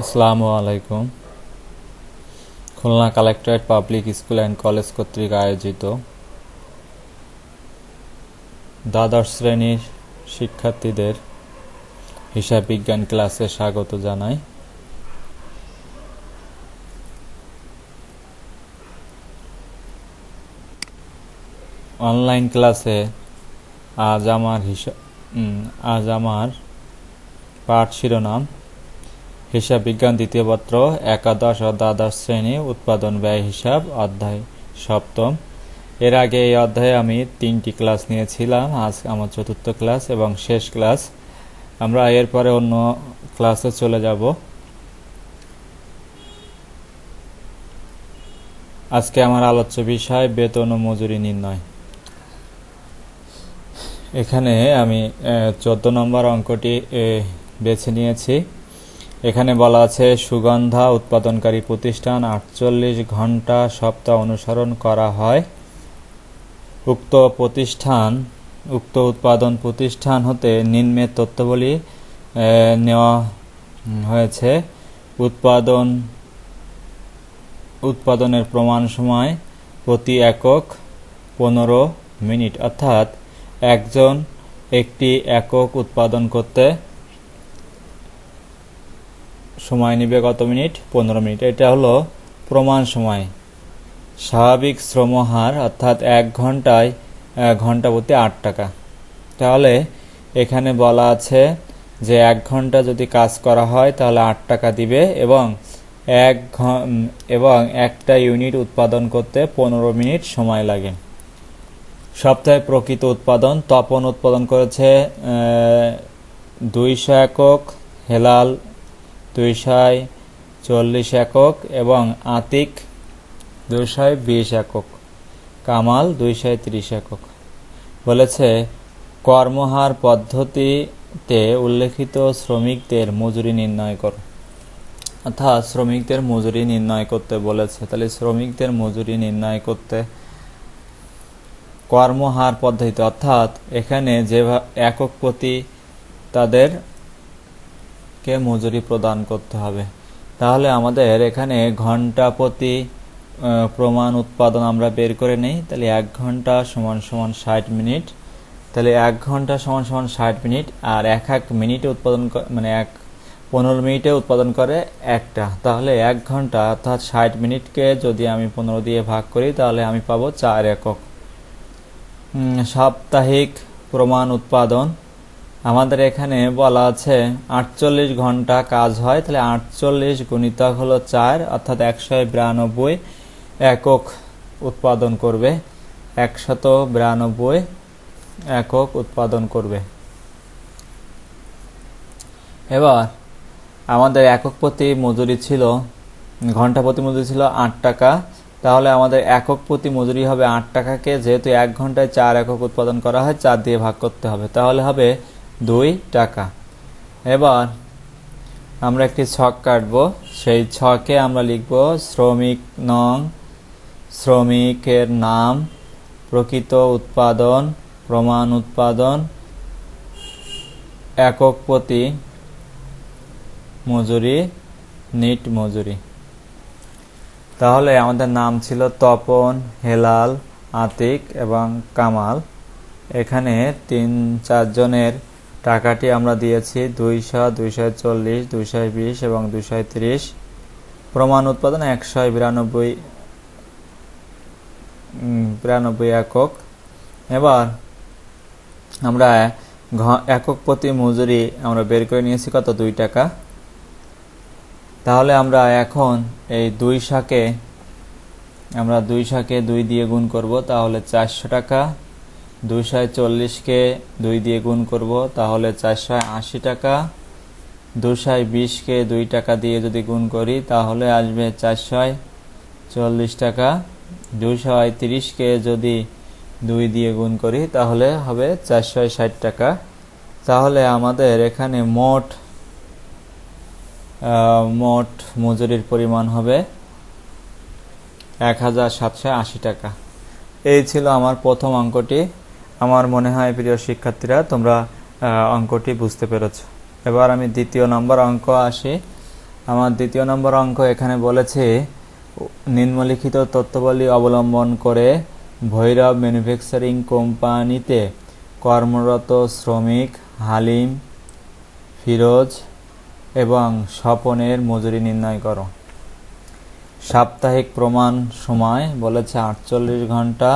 আসসালামু আলাইকুম। Khulna collectorate public school and college কর্তৃক আয়োজিত দ্বাদশ শ্রেণীর শিক্ষার্থীদের হিসাব বিজ্ঞান ক্লাসে স্বাগত জানাই। অনলাইন ক্লাসে আজ আমার পাঠ শিরোনাম হিসাব বিজ্ঞান দ্বিতীয় পত্র একাদশ ও দ্বাদশ শ্রেণী উৎপাদন ব্যয় হিসাব অধ্যায় সপ্তম। এর আগে এই অধ্যায়ে আমি 3টি ক্লাস নিয়েছিলাম। আজ আমার চতুর্থ ক্লাস এবং শেষ ক্লাস। আমরা এরপরে অন্য ক্লাসে চলে যাব। আজকে আমার আলোচ্য বিষয় বেতন ও মজুরি নির্ণয়। এখানে আমি 14 নম্বর অঙ্কটি বেছে নিয়েছি। এখানে বলা আছে সুগন্ধা উৎপাদনকারী প্রতিষ্ঠান 48 ঘন্টা সপ্তাহ অনুসরণ করা হয়। উক্ত উৎপাদন প্রতিষ্ঠান হতে নিম্নের তথ্যাবলী নেওয়া হয়েছে। উৎপাদনের প্রমাণ সময় প্রতি একক 15 মিনিট, অর্থাৎ একজন একটি একক উৎপাদন করতে সময় নেবে কত মিনিট? 15 মিনিট। এটা হলো প্রমাণ সময়। স্বাভাবিক শ্রমহার অর্থাৎ 1 ঘন্টায় ঘন্টা প্রতি 8 টাকা। তাহলে এখানে বলা আছে যে 1 ঘন্টা যদি কাজ করা হয় তাহলে 8 টাকা দিবে এবং একটা ইউনিট উৎপাদন করতে 15 মিনিট সময় লাগে। সপ্তাহে প্রকৃত উৎপাদন তপন উৎপাদন করেছে 200 একক, হেলাল 240 একক এবং আতিক 220 একক, কামাল 230 একক। বলেছে কর্মহার পদ্ধতিতে উল্লেখিত শ্রমিকদের মজুরি নির্ণয় করো, অর্থাৎ শ্রমিকদের মজুরি নির্ণয় করতে বলেছে। তাহলে শ্রমিকদের মজুরি নির্ণয় করতে কর্মহার পদ্ধতিতে, অর্থাৎ এখানে যে একক প্রতি তাদেরকে মজুরি প্রদান করতে হবে। তাহলে আমাদের এখানে ঘন্টা প্রতি প্রমাণ উৎপাদন আমরা বের করে নেই। তাহলে 1 ঘন্টা সমান 60 মিনিট। তাহলে 1 ঘন্টা সমান 60 মিনিট, আর এক মিনিটে উৎপাদন 15 মিনিটে উৎপাদন করে একটা। তাহলে 1 ঘন্টা অর্থাৎ 60 মিনিটকে যদি আমি 15 দিয়ে ভাগ করি তাহলে আমি পাবো 4 একক। সাপ্তাহিক প্রমাণ উৎপাদন আমাদের এখানে বলা আছে 48 ঘন্টা কাজ হয়। তাহলে 48 গুণিতক হলো 4, অর্থাৎ 192 একক উৎপাদন করবে। 192 একক উৎপাদন করবে। এবার আমাদের একক প্রতি মজুরি ছিল, ঘন্টা প্রতি মজুরি ছিল 8 টাকা। তাহলে আমাদের একক প্রতি মজুরি হবে 8 টাকাকে, যেহেতু 1 ঘন্টায় 4 একক উৎপাদন করা হয়, 4 দিয়ে ভাগ করতে হবে। তাহলে হবে 2 টাকা। এবার আমরা একটি ছক কাটব। সেই ছকে আমরা লিখব শ্রমিক নং, শ্রমিকের নাম, প্রকৃত উৎপাদন, প্রমাণ উৎপাদন, একক প্রতি মজুরি, নিট মজুরি। তাহলে আমাদের নাম ছিল তপন, হেলাল, আতিক এবং কামাল। এখানে 3-4 জনের টাকাটি আমরা দিয়েছি 200, 240, 220 এবং 230। প্রমাণ উৎপাদন 192 একক। এবার আমরা একক প্রতি মজুরি আমরা বের করে নিয়েছি কত? 2 টাকা। তাহলে আমরা এখন এই 2 শাকে 2 দিয়ে গুণ করব, তাহলে 400 টাকা। 240কে 2 দিয়ে গুণ করব, তাহলে 480 টাকা। 220কে 2 টাকা দিয়ে যদি গুণ করি তাহলে আসবে 440 টাকা। 230কে যদি 2 দিয়ে গুণ করি তাহলে হবে 460 টাকা। তাহলে আমাদের এখানে মোট মজুরির পরিমাণ হবে 1780 টাকা। এই ছিল আমার প্রথম অঙ্কটি। আমার মনে হয় প্রিয় শিক্ষার্থীরা তোমরা অঙ্কটি বুঝতে পেরেছ। এবার আমি দ্বিতীয় নম্বর অঙ্ক আসি। আমার 2 নম্বর অঙ্ক এখানে বলেছে নিম্নলিখিত তথ্যাবলী অবলম্বন করে ভৈরব ম্যানুফ্যাকচারিং কোম্পানিতে কর্মরত শ্রমিক হালিম, ফিরোজ এবং স্বপনের মজুরি নির্ণয় করো। সাপ্তাহিক প্রমাণ সময় বলেছে 48 ঘন্টা,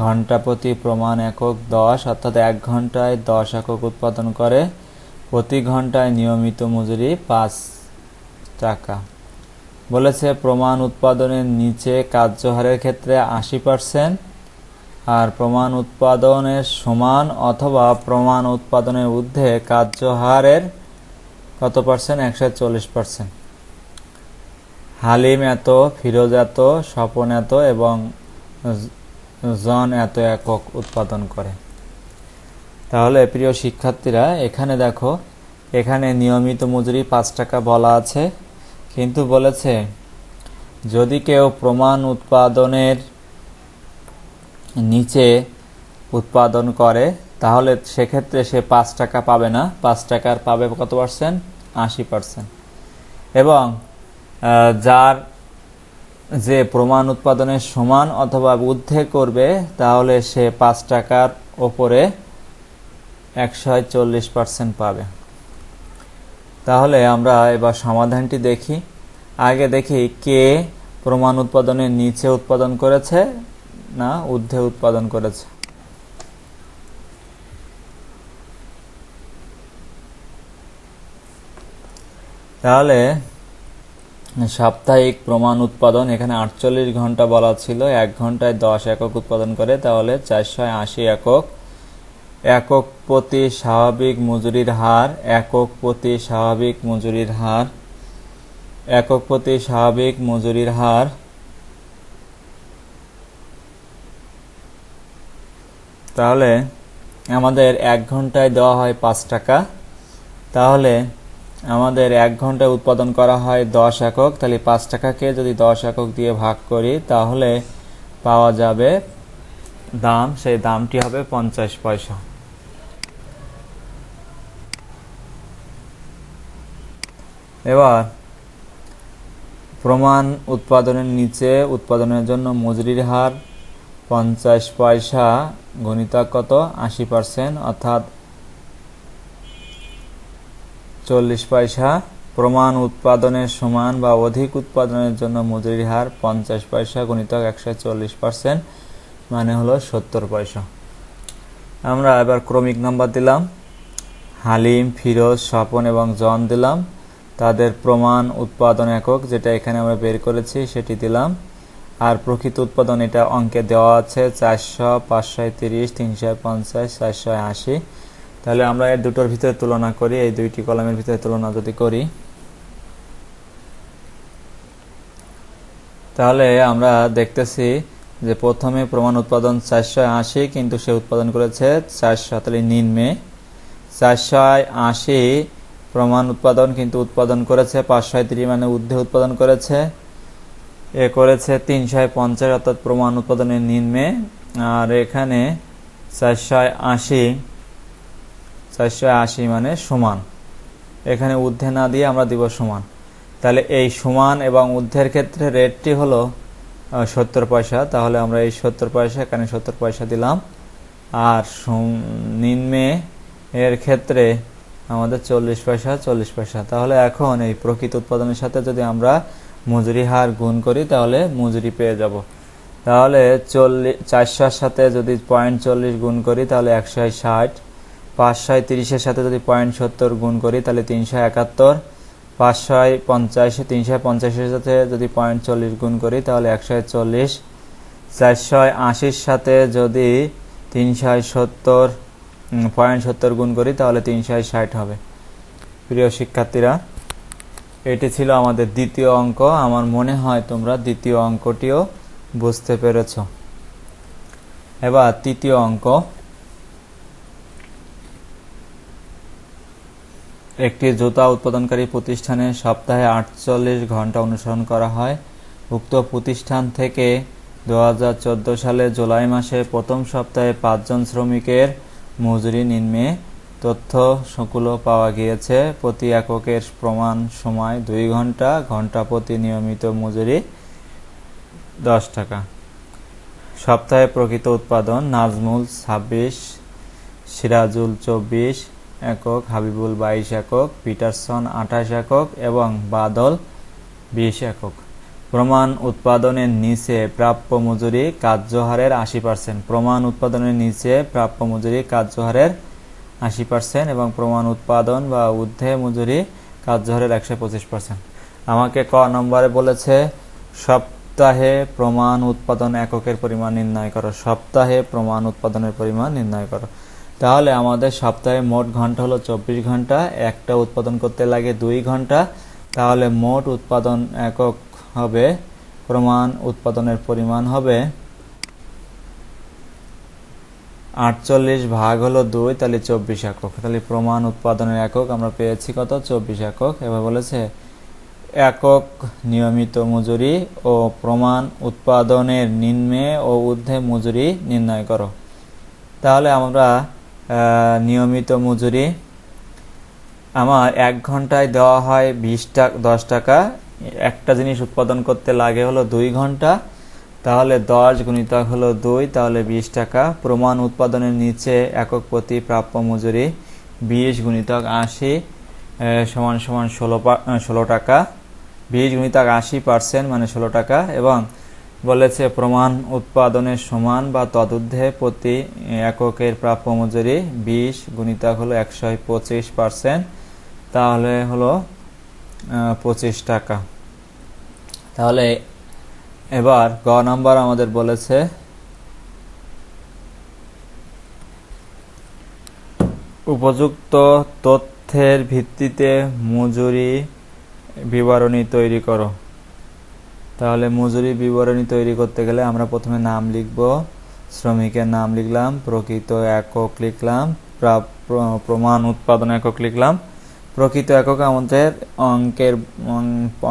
ঘন্টা প্রতি প্রমাণ একক 10, অর্থাৎ 1 ঘন্টায় 10 একক উৎপাদন করে, প্রতি ঘন্টায় নিয়মিত মজুরি 5 টাকা। বলেছে প্রমাণ উৎপাদনের নিচে কার্যহারের ক্ষেত্রে 80%, আর প্রমাণ উৎপাদনের সমান অথবা প্রমাণ উৎপাদনের ঊর্ধ্বে কার্যহারের কত পার্সেন্ট? 140%। হালিম এত, ফিরোজ এত, স্বপন এত এবং জন এত একক উৎপাদন করে। তাহলে প্রিয় শিক্ষার্থীরা, এখানে দেখো, এখানে নিয়মিত মজুরি 5 টাকা বলা আছে, কিন্তু বলেছে যদি কেউ প্রমাণ উৎপাদনের নিচে উৎপাদন করে তাহলে সেক্ষেত্রে সে 5 টাকা পাবে না, 5 টাকার পাবে কত পার্সেন্ট? 80%। এবং যার যে প্রমাণ উৎপাদনের সমান অথবা ঊর্ধ্বে করবে তাহলে সে 5 টাকার ওপরে 140% পাবে। তাহলে আমরা এবার সমাধানটি দেখি। আগে দেখি কে প্রমাণ উৎপাদনের নিচে উৎপাদন করেছে না ঊর্ধ্বে উৎপাদন করেছে। তাহলে সাপ্তাহিক প্রমাণ উৎপাদন এখানে 48 ঘন্টা বলা ছিল, 1 ঘন্টায় 10 একক উৎপাদন করে, তাহলে 480 একক। একক প্রতি স্বাভাবিক মজুরির হার, একক প্রতি স্বাভাবিক মজুরির হার, একক প্রতি স্বাভাবিক মজুরির হার তাহলে আমাদের 1 ঘন্টায় দেওয়া হয় 5 টাকা, তাহলে আমাদের 1 ঘন্টায় উৎপাদন করা হয় 10 একক, তাহলে 5 টাকাকে যদি 10 একক দিয়ে ভাগ করি তাহলে পাওয়া যাবে দাম, সেই দামটি হবে 50 পয়সা। এবার প্রমাণ উৎপাদনের নিচে উৎপাদনের জন্য মজুরির হার 50 পয়সা গুণিতক কত? 80%, অর্থাৎ 40 পয়সা। প্রমাণ উৎপাদনের সমান বা অধিক উৎপাদনের জন্য মজুরির হার 50 পয়সা গুণিতক 140%, মানে হলো 70 পয়সা। আমরা এবার ক্রমিক নাম্বার দিলাম। হালিম, ফিরোজ, স্বপন এবং জন দিলাম, তাদের প্রমাণ উৎপাদন একক যেটা এখানে আমরা বের করেছি সেটি দিলাম। আর প্রকৃত উৎপাদন এটা অঙ্কে দেওয়া আছে 400, 530, 350, 480। তাহলে আমরা এই দুটোর ভিতরে তুলনা করি, এই দুইটি কলামের ভিতরে তুলনা যদি করি তাহলে আমরা দেখতেছি যে প্রথমে প্রমাণ উৎপাদন 480, কিন্তু সে উৎপাদন করেছে 400, তাহলে নিম্নে 480 প্রমাণ উৎপাদন, কিন্তু উৎপাদন করেছে 530, মানে ঊর্ধ্বে উৎপাদন করেছে। এ করেছে 350, অর্থাৎ প্রমাণ উৎপাদনের নিম্নে। আর এখানে 480 মানে সমান, এখানে ঊর্ধ্বে না দিয়ে আমরা দিব সমান। তাহলে এই সমান এবং ঊর্ধ্বের ক্ষেত্রে রেটটি হলো 70 পয়সা, তাহলে আমরা এই 70 পয়সা এখানে 70 পয়সা দিলাম। আর নিম্নে এর ক্ষেত্রে আমাদের 40 পয়সা 40 পয়সা। তাহলে এখন এই প্রকৃত উৎপাদনের সাথে যদি আমরা মজুরি হার গুণ করি তাহলে মজুরি পেয়ে যাব। তাহলে 400-র সাথে যদি 0.40 গুণ করি তাহলে 160, 530-এর সাথে যদি 0.70 গুণ করি তাহলে 371, 550, 350-এর সাথে যদি 0.40 গুণ করি তাহলে 140, 480-র সাথে যদি 0.70 গুণ করি তাহলে 360 হবে। প্রিয় শিক্ষার্থীরা, এটি ছিল আমাদের দ্বিতীয় অঙ্ক। আমার মনে হয় তোমরা দ্বিতীয় অঙ্কটিও বুঝতে পেরেছ। এবার তৃতীয় অঙ্ক। একটি জুতা উৎপাদনকারী প্রতিষ্ঠানে সপ্তাহে 48 ঘন্টা অনুসরণ করা হয়। উক্ত প্রতিষ্ঠান থেকে 2014 সালে জুলাই মাসে প্রথম সপ্তাহে 5 জন শ্রমিকের মজুরি নিম্নে তথ্য গুলো পাওয়া গিয়েছে। প্রতি এককের প্রমাণ সময় 2 ঘন্টা, ঘন্টা প্রতি নিয়মিত মজুরি 10 টাকা। সপ্তাহে প্রকৃত উৎপাদন: নাজমুল 26, সিরাজুল 24 একক, হাবিবুল 22 একক, পিটারসন 28 একক এবং বাদল 20 একক। প্রমাণ উৎপাদনের নিচে প্রাপ্য মজুরি কার্যহারের 80%। প্রমাণ উৎপাদনের নিচে প্রাপ্য মজুরি কার্যহারের 80% এবং প্রমাণ উৎপাদন বা ঊর্ধ্বে মজুরি কার্যহারের 125%। আমাকে ক নম্বরে বলেছে সপ্তাহে প্রমাণ উৎপাদন এককের পরিমাণ নির্ণয় করো। সপ্তাহে প্রমাণ উৎপাদনের পরিমাণ নির্ণয় করো। তাহলে আমাদের সপ্তাহে মোট ঘন্টা হলো 24 ঘন্টা, একটা উৎপাদন করতে লাগে 2 ঘন্টা। তাহলে মোট উৎপাদন একক হবে, প্রমাণ উৎপাদনের পরিমাণ হবে 48 ভাগ হলো 2, তাহলে 24 একক। তাহলে প্রমাণ উৎপাদনের একক আমরা পেয়েছি কত? 24 একক। এবার বলেছে একক নিয়মিত মজুরি ও প্রমাণ উৎপাদনের নিম্নে ও ঊর্ধ্বে মজুরি নির্ণয় করো। তাহলে আমরা নিয়মিত মজুরি, আমার 1 ঘন্টায় দেওয়া হয় 10 টাকা, একটা জিনিস উৎপাদন করতে লাগে হলো 2 ঘন্টা, তাহলে 10 গুণিতক হলো 2, তাহলে 20 টাকা। প্রমাণ উৎপাদনের নিচে একক প্রতি প্রাপ্য মজুরি 20 গুণিতক 80 সমান সমান 16 টাকা। 20 গুণিতক 80% মানে 16 টাকা। এবং বলেছে প্রমাণ উৎপাদনের সমান বা তদূর্ধ্বে প্রতি এককের প্রাপ্য মজুরি 20 গুণিতক হলো 125%, তাহলে হলো 25 টাকা। তাহলে এবার গ নাম্বার আমাদের বলেছে উপযুক্ত তথ্যের ভিত্তিতে মজুরি বিবরণী তৈরি করো। তাহলে মজুরি বিবরণী তৈরি করতে গেলে আমরা প্রথমে নাম লিখব, শ্রমিকের নাম লিখলাম, প্রকৃত একক লিখলাম, প্রমাণ উৎপাদন একক লিখলাম। প্রকৃত একক আমাদের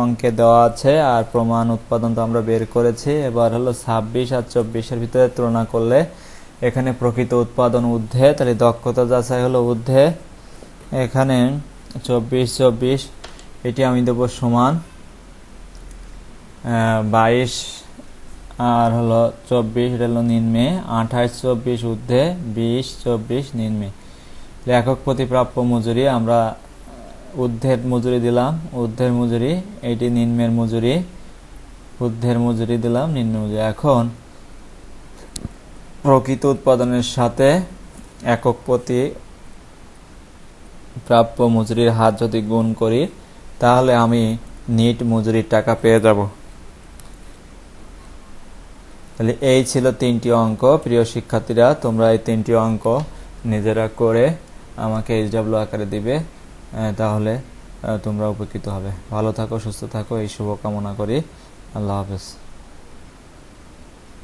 অঙ্কে দেওয়া আছে, আর প্রমাণ উৎপাদন তো আমরা বের করেছি। এবার হলো 26 আর 24-এর ভিতরে তুলনা করলে এখানে প্রকৃত উৎপাদন ঊর্ধ্বে, তাহলে দক্ষতা যাচাই হলো ঊর্ধ্বে। এখানে 24 এটি আমি দেবো সমান 22 আর হলো 24, এটা হলো নিম্নে, 28 24 ঊর্ধ্বে, 20 24 নিম্নে। একক প্রতি প্রাপ্য মজুরি আমরা ঊর্ধ্বের মজুরি দিলাম, ঊর্ধ্বের মজুরি, এটি নিম্নের মজুরি, ঊর্ধ্বের মজুরি দিলাম, নিম্ন মজুরি। এখন প্রকৃত উৎপাদনের সাথে একক প্রতি প্রাপ্য মজুরির হার যদি গুণ করি, তাহলে আমি নিট মজুরির টাকা পেয়ে যাব। তাহলে এই ছিল 3টি অঙ্ক। প্রিয় শিক্ষার্থীরা, তোমরা এই 3টি অঙ্ক নিজেরা করে আমাকে SW আকারে দিবে, তাহলে তোমরা উপকৃত হবে। ভালো থাকো, সুস্থ থাকো, এই শুভকামনা করি। আল্লাহ হাফেজ।